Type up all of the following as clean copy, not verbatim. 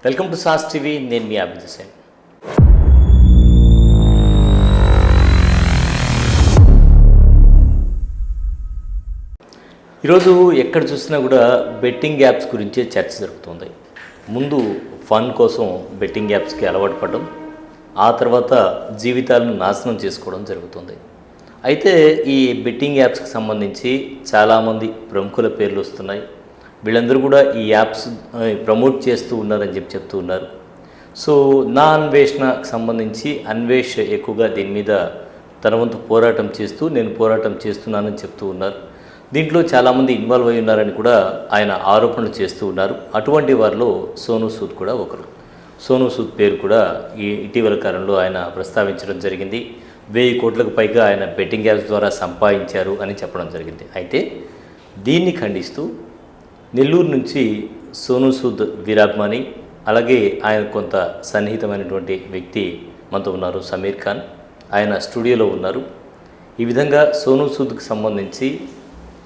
Welcome to sauce TV. నేను మీ అభిజిత్ సేన్. ఈరోజు ఎక్కడ చూసినా కూడా బెట్టింగ్ యాప్స్ గురించే చర్చ జరుగుతుంది. ముందు ఫన్ కోసం బెట్టింగ్ యాప్స్కి అలవాటు పడడం, ఆ తర్వాత జీవితాలను నాశనం చేసుకోవడం జరుగుతుంది. అయితే ఈ బెట్టింగ్ యాప్స్కి సంబంధించి చాలామంది ప్రముఖుల పేర్లు వస్తున్నాయి. వీళ్ళందరూ కూడా ఈ యాప్స్ ప్రమోట్ చేస్తూ ఉన్నారని చెప్తూ ఉన్నారు. సో నా అన్వేషణకు సంబంధించి అన్వేష్ ఎక్కువగా దీని మీద తన వంతు పోరాటం చేస్తూ నేను పోరాటం చేస్తున్నానని చెప్తూ ఉన్నారు. దీంట్లో చాలామంది ఇన్వాల్వ్ అయి ఉన్నారని కూడా ఆయన ఆరోపణలు చేస్తూ ఉన్నారు. అటువంటి వారిలో సోనూ సూద్ కూడా ఒకరు. సోనూ సూద్ పేరు కూడా ఈ ఇటీవల కాలంలో ఆయన ప్రస్తావించడం జరిగింది. 1000 కోట్లకు పైగా ఆయన బెట్టింగ్ యాప్స్ ద్వారా సంపాదించారు అని చెప్పడం జరిగింది. అయితే దీన్ని ఖండిస్తూ నెల్లూరు నుంచి సోనూ సూద్ వీరాభిమాని, అలాగే ఆయన కొంత సన్నిహితమైనటువంటి వ్యక్తి మనతో ఉన్నారు, సమీర్ ఖాన్. ఆయన స్టూడియోలో ఉన్నారు. ఈ విధంగా సోనూ సూద్కి సంబంధించి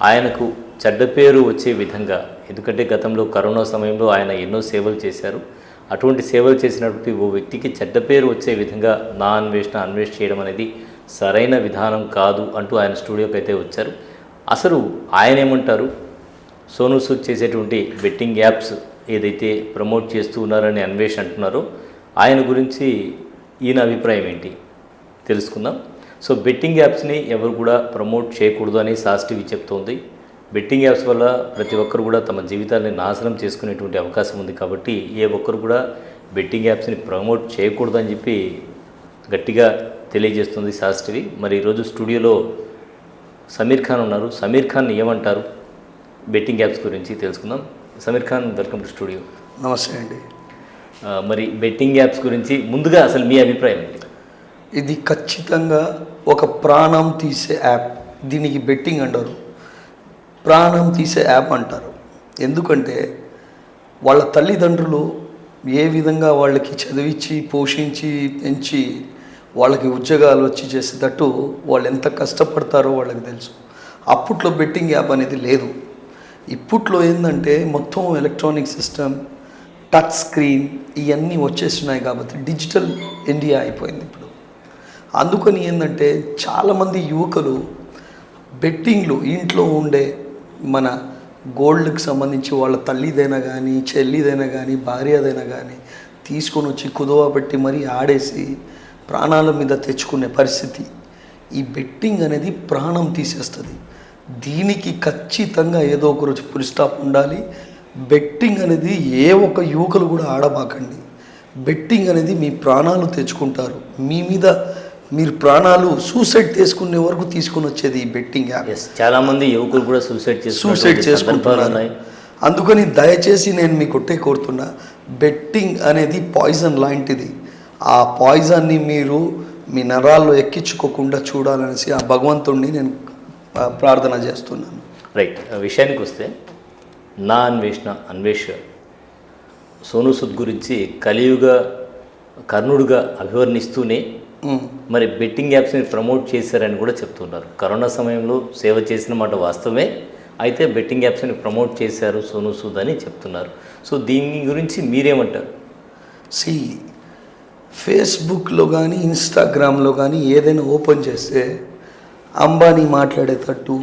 ఆయనకు చెడ్డ పేరు వచ్చే విధంగా, ఎందుకంటే గతంలో కరోనా సమయంలో ఆయన ఎన్నో సేవలు చేశారు. అటువంటి సేవలు చేసినటువంటి ఓ వ్యక్తికి చెడ్డ పేరు వచ్చే విధంగా నా అన్వేషణ చేయడం అనేది సరైన విధానం కాదు అంటూ ఆయన స్టూడియోకి అయితే వచ్చారు. అసలు ఆయన ఏమంటారు? సోనూ సూద్ చేసేటువంటి బెట్టింగ్ యాప్స్ ఏదైతే ప్రమోట్ చేస్తూ ఉన్నారని అన్వేష్ అంటున్నారో ఆయన గురించి ఈయన అభిప్రాయం ఏంటి తెలుసుకుందాం. సో బెట్టింగ్ యాప్స్ని ఎవరు కూడా ప్రమోట్ చేయకూడదు అని సాస్ టీవీ చెప్తోంది. బెట్టింగ్ యాప్స్ వల్ల ప్రతి ఒక్కరు కూడా తమ జీవితాన్ని నాశనం చేసుకునేటువంటి అవకాశం ఉంది. కాబట్టి ఏ ఒక్కరు కూడా బెట్టింగ్ యాప్స్ని ప్రమోట్ చేయకూడదు అని చెప్పి గట్టిగా తెలియజేస్తుంది సాస్ టీవీ. మరి ఈరోజు స్టూడియోలో సమీర్ ఖాన్ ఉన్నారు. సమీర్ ఖాన్ ఏమంటారు బెట్టింగ్ యాప్స్ గురించి తెలుసుకుందాం. Sameer Khan, welcome to studio. నమస్తే అండి. మరి బెట్టింగ్ యాప్స్ గురించి ముందుగా అసలు మీ అభిప్రాయం ఏంటి? ఇది ఖచ్చితంగా ఒక ప్రాణం తీసే యాప్. దీనికి బెట్టింగ్ అంటారు, ప్రాణం తీసే యాప్ అంటారు. ఎందుకంటే వాళ్ళ తల్లిదండ్రులు ఏ విధంగా వాళ్ళకి చదివించి పోషించి పెంచి వాళ్ళకి ఉద్యోగాలు వచ్చి చేసేటట్టు వాళ్ళు ఎంత కష్టపడతారో వాళ్ళకి తెలుసు. అప్పట్లో బెట్టింగ్ యాప్ అనేది లేదు. ఇప్పట్లో ఏంటంటే మొత్తం ఎలక్ట్రానిక్ సిస్టమ్, టచ్ స్క్రీన్ ఇవన్నీ వచ్చేస్తున్నాయి కాబట్టి డిజిటల్ ఇండియా అయిపోయింది ఇప్పుడు. అందుకని ఏంటంటే చాలామంది యువకులు బెట్టింగ్లు ఇంట్లో ఉండే మన గోల్డ్కి సంబంధించి వాళ్ళ తల్లిదైనా కానీ చెల్లిదైనా కానీ భార్యదైనా కానీ తీసుకొని వచ్చి కుదువ పెట్టి మరీ ఆడేసి ప్రాణాల మీద తెచ్చుకునే పరిస్థితి. ఈ బెట్టింగ్ అనేది ప్రాణం తీసేస్తుంది. దీనికి ఖచ్చితంగా ఏదో ఒక రోజు ఫుల్ స్టాప్ ఉండాలి. బెట్టింగ్ అనేది ఏ ఒక్క యువకులు కూడా ఆడబాకండి. బెట్టింగ్ అనేది మీ ప్రాణాలు తెచ్చుకుంటారు. మీ మీద మీరు ప్రాణాలు సూసైడ్ చేసుకునే వరకు తీసుకొని వచ్చేది ఈ బెట్టింగ్ యాప్. చాలామంది యువకులు కూడా సూసైడ్ చేసుకుంటున్నారు. అందుకని దయచేసి నేను మీకు ఒకటే కోరుతున్నా, బెట్టింగ్ అనేది పాయిజన్ లాంటిది. ఆ పాయిజన్ని మీరు మీ నరాల్లో ఎక్కించుకోకుండా చూడాలనేసి ఆ భగవంతుడిని నేను ప్రార్థన చేస్తున్నాను. రైట్. విషయానికి వస్తే నా అన్వేష్ సోనూ సూద్ గురించి కలియుగ కర్ణుడుగా అభివర్ణిస్తూనే మరి బెట్టింగ్ యాప్స్ని ప్రమోట్ చేశారని కూడా చెప్తున్నారు. కరోనా సమయంలో సేవ చేసిన మాట వాస్తవమే. అయితే బెట్టింగ్ యాప్స్ని ప్రమోట్ చేశారు సోనూ సూద్ అని చెప్తున్నారు. సో దీని గురించి మీరేమంటారు? ఫేస్బుక్లో కానీ ఇన్స్టాగ్రామ్లో కానీ ఏదైనా ఓపెన్ చేస్తే అంబానీ మాట్లాడేటట్టు,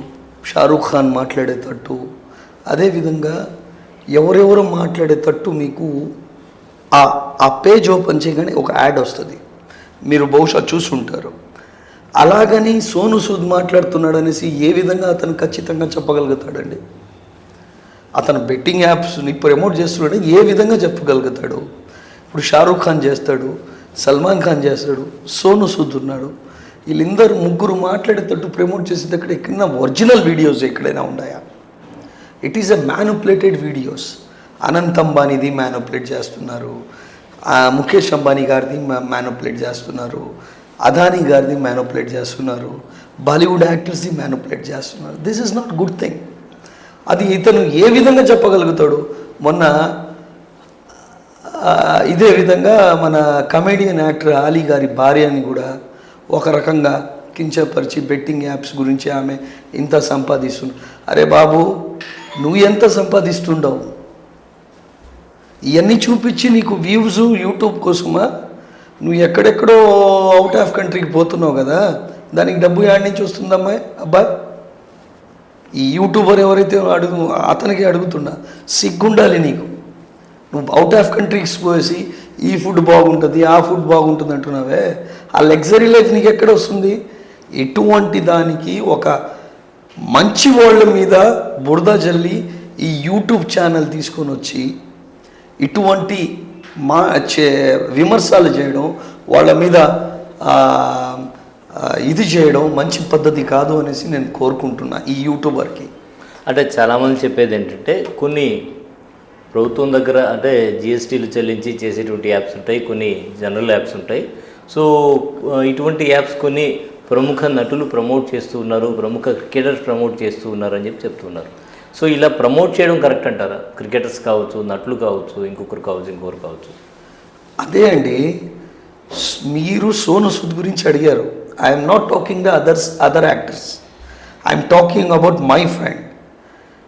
షారూఖ్ ఖాన్ మాట్లాడేటట్టు, అదేవిధంగా ఎవరెవరో మాట్లాడేటట్టు మీకు ఆ పేజ్ ఓపెన్ చేయగానే ఒక యాడ్ వస్తుంది. మీరు బహుశా చూసుంటారు. అలాగని సోనూ సూద్ మాట్లాడుతున్నాడు అనేసి ఏ విధంగా అతను ఖచ్చితంగా చెప్పగలుగుతాడండి? అతను బెట్టింగ్ యాప్స్ని ప్రమోట్ చేస్తున్నాడని ఏ విధంగా చెప్పగలుగుతాడు? ఇప్పుడు షారూఖ్ ఖాన్ చేస్తాడు, సల్మాన్ ఖాన్ చేస్తాడు, సోనూ సూద్ ఉన్నాడు. వీళ్ళందరూ ముగ్గురు మాట్లాడేటట్టు ప్రమోట్ చేసేటక్కడ ఎక్కడైనా ఒరిజినల్ వీడియోస్ ఎక్కడైనా ఉన్నాయా? It is a manipulated videos. Anant అంబానీది మ్యానుపులేట్ చేస్తున్నారు, ముఖేష్ అంబానీ గారిది మ్యానుపులేట్ చేస్తున్నారు, అదానీ గారిది మ్యానుపులేట్ చేస్తున్నారు, బాలీవుడ్ యాక్టర్స్ది మ్యానుపులేట్ చేస్తున్నారు. This is not good thing. అది ఇతను ఏ విధంగా చెప్పగలుగుతాడు? మొన్న ఇదే విధంగా మన కమెడియన్ యాక్టర్ ఆలీ గారి భార్యని కూడా ఒక రకంగా కించపరిచి బెట్టింగ్ యాప్స్ గురించి ఆమె ఇంత సంపాదిస్తుంది. అరే బాబు, నువ్వు ఎంత సంపాదిస్తుండవు? ఇవన్నీ చూపించి నీకు వ్యూస్ యూట్యూబ్ కోసమా? నువ్వు ఎక్కడెక్కడో అవుట్ ఆఫ్ కంట్రీకి పోతున్నావు కదా, దానికి డబ్బు యాడ్ నుంచి వస్తుందమ్మా అబ్బాయి? ఈ యూట్యూబర్ ఎవరైతే అతనికి అడుగుతున్నా, సిగ్గుండాలి నీకు. నువ్వు అవుట్ ఆఫ్ కంట్రీకి పోసి ఈ ఫుడ్ బాగుంటుంది ఆ ఫుడ్ బాగుంటుంది అంటున్నావే, ఆ లగ్జరీ లైఫ్ నీకు ఎక్కడ వస్తుంది? ఎటువంటి దానికి ఒక మంచి వాళ్ళ మీద బురద జల్లి ఈ యూట్యూబ్ ఛానల్ తీసుకొని వచ్చి ఇటువంటి విమర్శలు చేయడం, వాళ్ళ మీద ఇది చేయడం మంచి పద్ధతి కాదు అనేసి నేను కోరుకుంటున్నా ఈ యూట్యూబర్కి. అంటే చాలామంది చెప్పేది ఏంటంటే కొన్ని ప్రభుత్వం దగ్గర అంటే జిఎస్టీలు చెల్లించి చేసేటువంటి యాప్స్ ఉంటాయి, కొన్ని జనరల్ యాప్స్ ఉంటాయి. సో ఇటువంటి యాప్స్ కొన్ని ప్రముఖ నటులు ప్రమోట్ చేస్తూ ఉన్నారు, ప్రముఖ క్రికెటర్స్ ప్రమోట్ చేస్తూ ఉన్నారు అని చెప్తున్నారు. సో ఇలా ప్రమోట్ చేయడం కరెక్ట్ అంటారా? క్రికెటర్స్ కావచ్చు, నటులు కావచ్చు, ఇంకొకరు కావచ్చు. అదే అండి, మీరు సోను సూద్ గురించి అడిగారు. I'm not talking the other actors, I'm talking about my friend.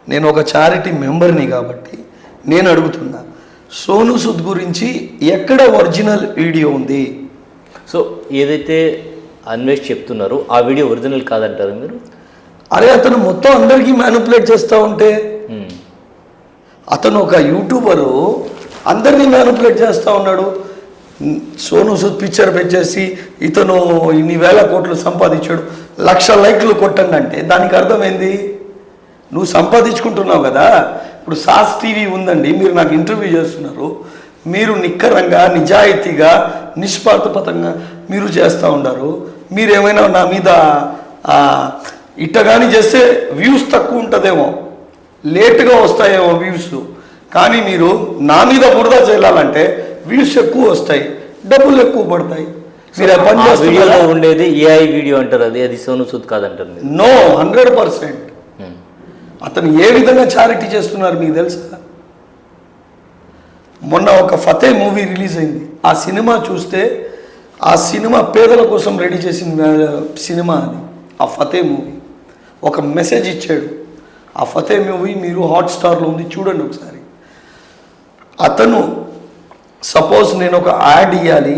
నేను ఒక చారిటీ మెంబర్ని కాబట్టి నేను అడుగుతున్నా, సోను సూద్ గురించి ఎక్కడ ఒరిజినల్ వీడియో ఉంది? సో ఏదైతే అన్వేష్ చెప్తున్నారో ఆ వీడియో ఒరిజినల్ కాదంటారు మీరు? అరే అతను మొత్తం అందరికీ మ్యానిపులేట్ చేస్తూ ఉంటే, అతను ఒక యూట్యూబరు అందరినీ మ్యానిపులేట్ చేస్తూ ఉన్నాడు. సోను సూద్ పిక్చర్ పెట్టేసి ఇతను ఇన్ని వేల కోట్లు సంపాదించాడు, 1,00,000 లైక్లు కొట్టండి అంటే దానికి అర్థమైంది నువ్వు సంపాదించుకుంటున్నావు కదా. ఇప్పుడు సాస్ టీవీ ఉందండి, మీరు నాకు ఇంటర్వ్యూ చేస్తున్నారు, మీరు నిక్కరంగా నిజాయితీగా నిష్పార్థపతంగా మీరు చేస్తూ ఉన్నారు. మీరు ఏమైనా నా మీద ఇట్టగాని చేస్తే వ్యూస్ తక్కువ ఉంటుందేమో, లేటుగా వస్తాయేమో వ్యూస్, కానీ మీరు నా మీద బురద చేయాలంటే వ్యూస్ ఎక్కువ వస్తాయి, డబ్బులు ఎక్కువ పడతాయి. మీరు పని చేస్తున్నారు. ఉండేది ఏఐ వీడియో అంటారు, అది సోను సూద్ కాదంటారు. నో, 100%. అతను ఏ విధంగా చారిటీ చేస్తున్నారు మీకు తెలుసా? మొన్న ఒక ఫతే మూవీ రిలీజ్ అయింది. ఆ సినిమా చూస్తే ఆ సినిమా పేదల కోసం రెడీ చేసిన సినిమా అది. ఆ ఫతే మూవీ ఒక మెసేజ్ ఇచ్చాడు. ఆ ఫతే మూవీ మీరు హాట్స్టార్లో ఉంది, చూడండి ఒకసారి. అతను సపోజ్ నేను ఒక యాడ్ ఇవ్వాలి,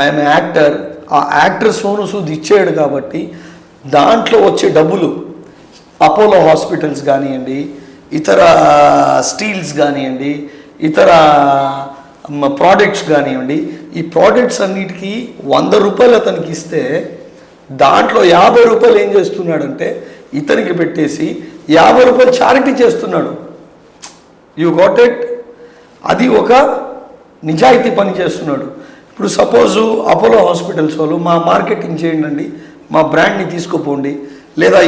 ఐఎమ్ యాక్టర్, ఆ యాక్టర్ సోను సూద్ ఇచ్చాడు కాబట్టి దాంట్లో వచ్చే డబ్బులు అపోలో హాస్పిటల్స్ కానివ్వండి, ఇతర స్టీల్స్ కానివ్వండి, ఇతర ప్రోడక్ట్స్ కానివ్వండి, ఈ ప్రోడక్ట్స్ అన్నిటికీ 100 రూపాయలు అతనికి ఇస్తే దాంట్లో 50 రూపాయలు ఏం చేస్తున్నాడంటే ఇతనికి పెట్టేసి 50 రూపాయలు చారిటీ చేస్తున్నాడు. You got it? అది ఒక నిజాయితీ పని చేస్తున్నాడు. ఇప్పుడు సపోజు అపోలో హాస్పిటల్స్ వాళ్ళు మా మార్కెటింగ్ చేయండి, మా బ్రాండ్ని తీసుకుపోండి, లేదా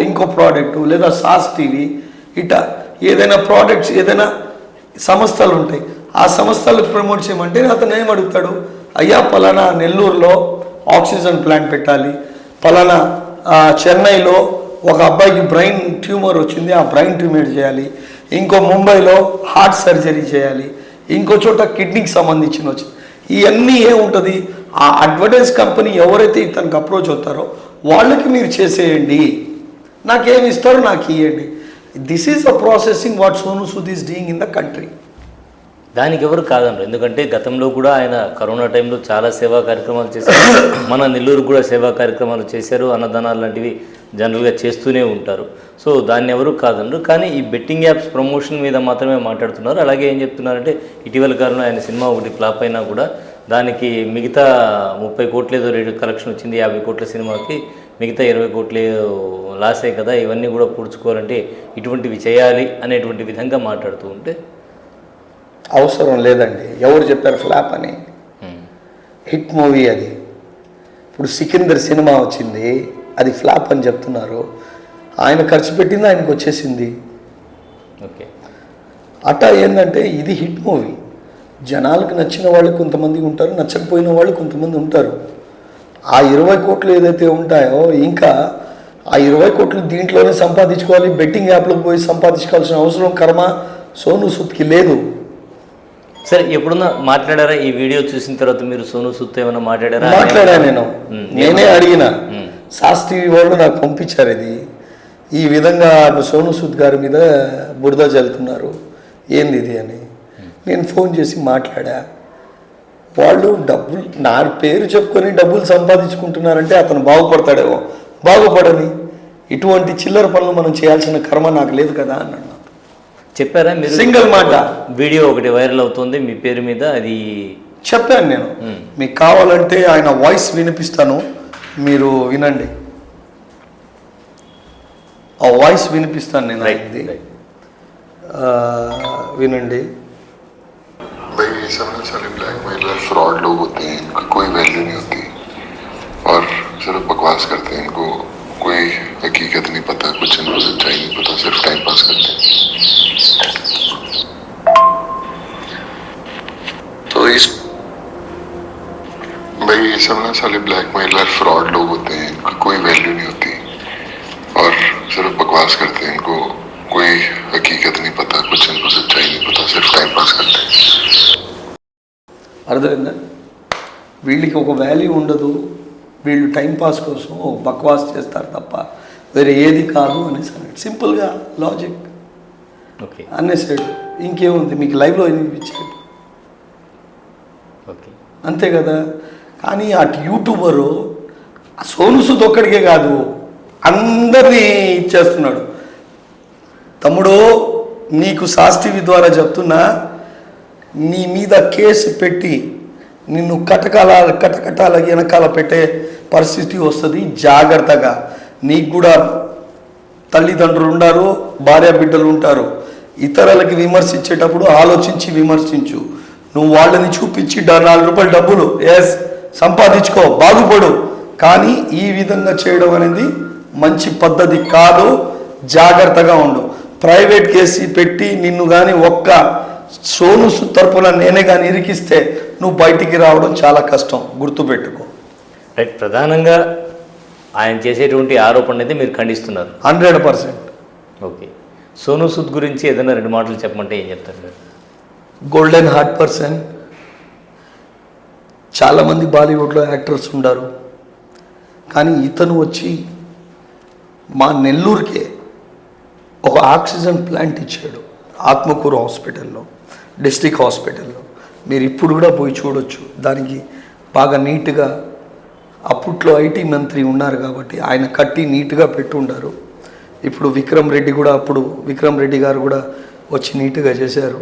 ఇంకో ప్రోడక్టు, లేదా సాస్ టీవీ, ఇట ఏదైనా ప్రోడక్ట్స్ ఏదైనా సంస్థలు ఉంటాయి, ఆ సంస్థలకు ప్రమోట్ చేయమంటే అతను ఏం అడుగుతాడు, అయ్యా పలానా నెల్లూరులో ఆక్సిజన్ ప్లాంట్ పెట్టాలి, పలానా చెన్నైలో ఒక అబ్బాయికి బ్రెయిన్ ట్యూమర్ వచ్చింది, ఆ బ్రెయిన్ ట్యూమర్ చేయాలి, ఇంకో ముంబైలో హార్ట్ సర్జరీ చేయాలి, ఇంకో చోట కిడ్నీకి సంబంధించిన వచ్చింది. ఇవన్నీ ఏముంటుంది, ఆ అడ్వర్టైజ్ కంపెనీ ఎవరైతే ఇతనికి అప్రోచ్ అవుతారో వాళ్ళకి మీరు చేసేయండి, నాకేమి ఇస్తారో నాకు ఇవ్వండి. This is the processing what Sonu Sood is doing in the country. దానికి ఎవరు కాదన్నారు, ఎందుకంటే గతంలో కూడా ఆయన కరోనా టైంలో చాలా సేవా కార్యక్రమాలు చేశారు. మన నెల్లూరు కూడా సేవా కార్యక్రమాలు చేశారు, అన్నదానాలు లాంటివి జనరల్గా చేస్తూనే ఉంటారు. సో దాన్ని ఎవరు కాదన్నారు. కానీ ఈ బెట్టింగ్ యాప్స్ ప్రమోషన్ మీద మాత్రమే మాట్లాడుతున్నారు. అలాగే ఏం చెప్తున్నారంటే ఇటీవల కాలంలో ఆయన సినిమా ఒకటి ఫ్లాప్ అయినా కూడా దానికి మిగతా 30 కోట్లు ఏదో రేటు కలెక్షన్ వచ్చింది, 50 కోట్ల సినిమాకి మిగతా 20 కోట్లు లాసే కదా, ఇవన్నీ కూడా పూడ్చుకోవాలంటే ఇటువంటివి చేయాలి అనేటువంటి విధంగా మాట్లాడుతూ ఉంటే అవసరం లేదండి. ఎవరు చెప్పారు ఫ్లాప్ అని? హిట్ మూవీ అది. ఇప్పుడు సికిందర్ సినిమా వచ్చింది, అది ఫ్లాప్ అని చెప్తున్నారు. ఆయన ఖర్చు పెట్టింది ఆయనకు వచ్చేసింది. ఓకే, అట్టా ఏంటంటే ఇది హిట్ మూవీ, జనాలకు నచ్చిన వాళ్ళు కొంతమంది ఉంటారు, నచ్చకపోయిన వాళ్ళు కొంతమంది ఉంటారు. ఆ 20 కోట్లు ఏదైతే ఉంటాయో ఇంకా ఆ 20 కోట్లు దీంట్లోనే సంపాదించుకోవాలి, బెట్టింగ్ యాప్లకు పోయి సంపాదించుకోవాల్సిన అవసరం కర్మ సోను సూద్కి లేదు. సరే, ఎప్పుడన్నా మాట్లాడారా? ఈ వీడియో చూసిన తర్వాత మీరు సోను సూద్ ఏమైనా మాట్లాడారా? మాట్లాడా, నేనే అడిగిన. సాస్ టీవీ వాళ్ళు నాకు పంపించారు, ఇది ఈ విధంగా సోను సూద్ గారి మీద బురద జల్లుతున్నారు, ఏంది ఇది అని. నేను ఫోన్ చేసి మాట్లాడా. వాళ్ళు డబ్బులు నా పేరు చెప్పుకొని డబ్బులు సంపాదించుకుంటున్నారంటే అతను బాగుపడతాడేమో. బాగుపడని ఇటువంటి చిల్లర పనులు మనం చేయాల్సిన కర్మ నాకు లేదు కదా అన్నాడు. చెప్పారా మీరు? సింగిల్ మాట. వీడియో ఒకటి వైరల్ అవుతుంది మీ పేరు మీద, అది చెప్పాను నేను. మీకు కావాలంటే ఆయన వాయిస్ వినిపిస్తాను, మీరు వినండి. ఆ వాయిస్ వినిపిస్తాను నేను ఆయనది. వినండి. भाई ये सब ना सारे ब्लैकमेलर फ्रॉड लोग होते हैं, इनकी कोई वैल्यू नहीं होती और सिर्फ बकवास करते हैं. इनको कोई हकीकत नहीं पता, कुछ इनको सच्चाई नहीं पता, सिर्फ टाइम पास करते हैं. तो इस भाई ये सब ना सारे ब्लैकमेलर फ्रॉड लोग होते हैं, इनकी कोई वैल्यू नहीं होती और सिर्फ बकवास करते हैं. इनको कोई हकीकत नहीं पता, कुछ इनको सच्चाई नहीं पता, सिर्फ टाइम पास करते हैं. అర్థమైందా? వీళ్ళకి ఒక వాల్యూ ఉండదు, వీళ్ళు టైంపాస్ కోసం బక్వాస్ చేస్తారు తప్ప వేరే ఏది కాదు అనేసి అన్నాడు. సింపుల్గా లాజిక్ ఓకే అనేసాడు. ఇంకేముంది, మీకు లైవ్లో వినిపించాడు ఓకే అంతే కదా. కానీ అటు యూట్యూబరు సోను సూద్ ఒక్కడికే కాదు, అందరినీ ఇచ్చేస్తున్నాడు. తమ్ముడు, నీకు సాస్టివి ద్వారా చెప్తున్నా, నీ మీద కేసు పెట్టి నిన్ను కటకటాల వెనకాల పెట్టే పరిస్థితి వస్తుంది. జాగ్రత్తగా. నీకు కూడా తల్లిదండ్రులు ఉంటారు, భార్య బిడ్డలు ఉంటారు. ఇతరులకి విమర్శించేటప్పుడు ఆలోచించి విమర్శించు. నువ్వు వాళ్ళని చూపించి ₹4 డబ్బులు సంపాదించుకో, బాగుపడు. కానీ ఈ విధంగా చేయడం అనేది మంచి పద్ధతి కాదు. జాగ్రత్తగా ఉండు. ప్రైవేట్ కేసు పెట్టి నిన్ను కానీ ఒక్క సోను సూద్ తరపున నేనే కానీ ఇరికిస్తే నువ్వు బయటికి రావడం చాలా కష్టం, గుర్తుపెట్టుకో. రైట్. ప్రధానంగా ఆయన చేసేటువంటి ఆరోపణ అయితే మీరు ఖండిస్తున్నారు 100%. ఓకే. సోను సూద్ గురించి ఏదైనా 2 మాటలు చెప్పమంటే ఏం చెప్తారు మీరు? Golden heart person. చాలామంది బాలీవుడ్లో యాక్టర్స్ ఉన్నారు, కానీ ఇతను వచ్చి మా నెల్లూరుకే ఒక ఆక్సిజన్ ప్లాంట్ ఇచ్చాడు. ఆత్మకూరు హాస్పిటల్లో, డిస్ట్రిక్ట్ హాస్పిటల్లో. మీరు ఇప్పుడు కూడా పోయి చూడొచ్చు. దానికి బాగా నీట్గా, అప్పట్లో ఐటీ మంత్రి ఉన్నారు కాబట్టి ఆయన కట్టి నీట్గా పెట్టి ఉండారు. ఇప్పుడు విక్రమ్ రెడ్డి గారు కూడా వచ్చి నీట్గా చేశారు.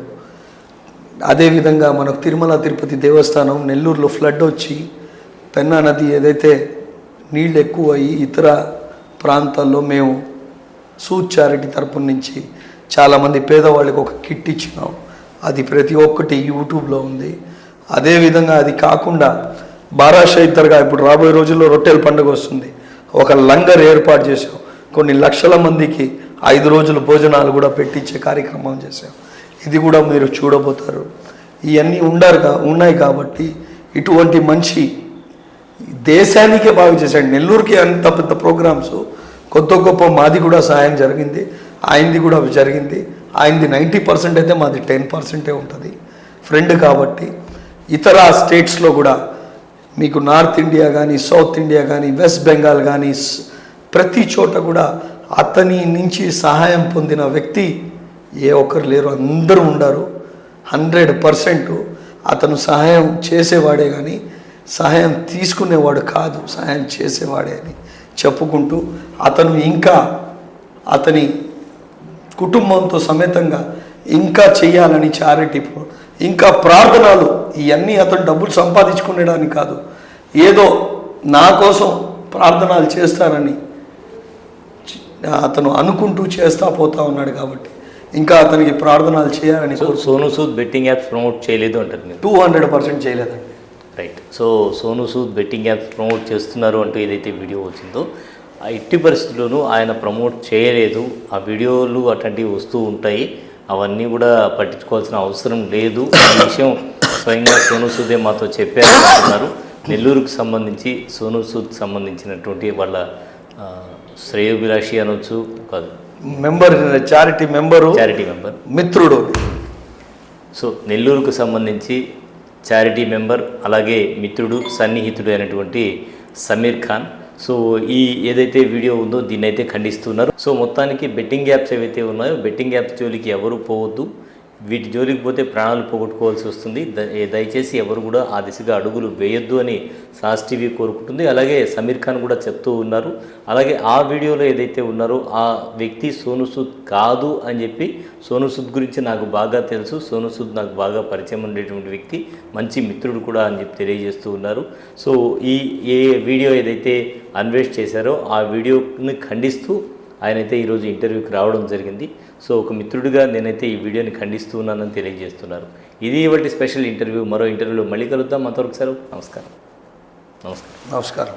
అదేవిధంగా మనకు తిరుమల తిరుపతి దేవస్థానం నెల్లూరులో ఫ్లడ్ వచ్చి పెన్నా నది ఏదైతే నీళ్ళు ఎక్కువ అయ్యి ఇతర ప్రాంతాల్లో మేము సూద్ చారిటీ తరపు నుంచి చాలామంది పేదవాళ్ళకి ఒక కిట్ ఇచ్చినాం. అది ప్రతి ఒక్కటి యూట్యూబ్లో ఉంది. అదేవిధంగా అది కాకుండా బారాషయితర్గా ఇప్పుడు రాబోయే రోజుల్లో రొట్టెల పండుగ వస్తుంది. ఒక లంగర్ ఏర్పాటు చేసాం. కొన్ని లక్షల మందికి 5 రోజులు భోజనాలు కూడా పెట్టించే కార్యక్రమం చేసాం. ఇది కూడా మీరు చూడబోతారు. ఇవన్నీ ఉన్నాయి కాబట్టి ఇటువంటి మంచి దేశానికే బాగా చేశాడు. నెల్లూరుకి అంత పెద్ద ప్రోగ్రామ్స్ కొత్త గొప్ప మాది కూడా సహాయం జరిగింది, ఆయనది కూడా జరిగింది. ఆయనది 90% అయితే మాది 10% ఉంటుంది. ఫ్రెండ్ కాబట్టి ఇతర స్టేట్స్లో కూడా మీకు నార్త్ ఇండియా కానీ, సౌత్ ఇండియా కానీ, వెస్ట్ బెంగాల్ కానీ ప్రతి చోట కూడా అతని నుంచి సహాయం పొందిన వ్యక్తి ఏ ఒక్కరు లేరు, అందరూ ఉన్నారు. 100% అతను సహాయం చేసేవాడే కానీ సహాయం తీసుకునేవాడు కాదు, సహాయం చేసేవాడే అని చెప్పుకుంటూ అతను ఇంకా అతని కుటుంబంతో సమేతంగా ఇంకా చేయాలని చారిటీ, ఇంకా ప్రార్థనలు, ఇవన్నీ అతను డబ్బులు సంపాదించుకునేడానికి కాదు, ఏదో నా కోసం ప్రార్థనలు చేస్తారని అతను అనుకుంటూ చేస్తా పోతా ఉన్నాడు. కాబట్టి ఇంకా అతనికి ప్రార్థనలు చేయాలని. Sonu Sood betting apps promote చేయలేదు అంటారు మీరు? 200% చేయలేదండి. Right. So Sonu Sood betting apps promote చేస్తున్నారు అంటూ ఏదైతే వీడియో వచ్చిందో ఆ ఎట్టి పరిస్థితుల్లోనూ ఆయన ప్రమోట్ చేయలేదు. ఆ వీడియోలు అట్లాంటివి వస్తూ ఉంటాయి, అవన్నీ కూడా పట్టించుకోవాల్సిన అవసరం లేదు. ఈ విషయం స్వయంగా సోను సూదే మాతో చెప్పారు అంటున్నారు. నెల్లూరుకు సంబంధించి సోను సూద్ సంబంధించినటువంటి వాళ్ళ శ్రేయోభిలాషి అనొచ్చు కాదు, చారిటీ మెంబర్ మిత్రుడు. సో నెల్లూరుకు సంబంధించి చారిటీ మెంబర్, అలాగే మిత్రుడు, సన్నిహితుడు అయినటువంటి సమీర్ ఖాన్. సో ఈ ఏదైతే వీడియో ఉందో దీన్ని అయితే ఖండిస్తున్నారు. సో మొత్తానికి బెట్టింగ్ యాప్స్ ఏవైతే ఉన్నాయో బెట్టింగ్ యాప్స్ జోలికి ఎవరు పోవద్దు. వీటి జోలికి పోతే ప్రాణాలు పోగొట్టుకోవాల్సి వస్తుంది. దయచేసి ఎవరు కూడా ఆ దిశగా అడుగులు వేయొద్దు అని సాస్ టీవీ కోరుకుంటుంది. అలాగే సమీర్ ఖాన్ కూడా చెప్తూ ఉన్నారు. అలాగే ఆ వీడియోలో ఏదైతే ఉన్నారో ఆ వ్యక్తి సోనూ సూద్ కాదు అని చెప్పి, సోనూ సూద్ గురించి నాకు బాగా తెలుసు, సోనూ సూద్ నాకు బాగా పరిచయం ఉండేటువంటి వ్యక్తి, మంచి మిత్రుడు కూడా అని చెప్పి తెలియజేస్తూ ఉన్నారు. సో ఏ వీడియో ఏదైతే అన్వేష్ చేశారో ఆ వీడియోని ఖండిస్తూ ఆయనైతే ఈరోజు ఇంటర్వ్యూకి రావడం జరిగింది. సో ఒక మిత్రుడిగా నేనైతే ఈ వీడియోని ఖండిస్తూ ఉన్నానని తెలియజేస్తున్నారు. ఇది ఇవాళ స్పెషల్ ఇంటర్వ్యూ. మరో ఇంటర్వ్యూలో మళ్ళీ కలుద్దాం. అంతవరకు సెలవు. నమస్కారం. నమస్కారం.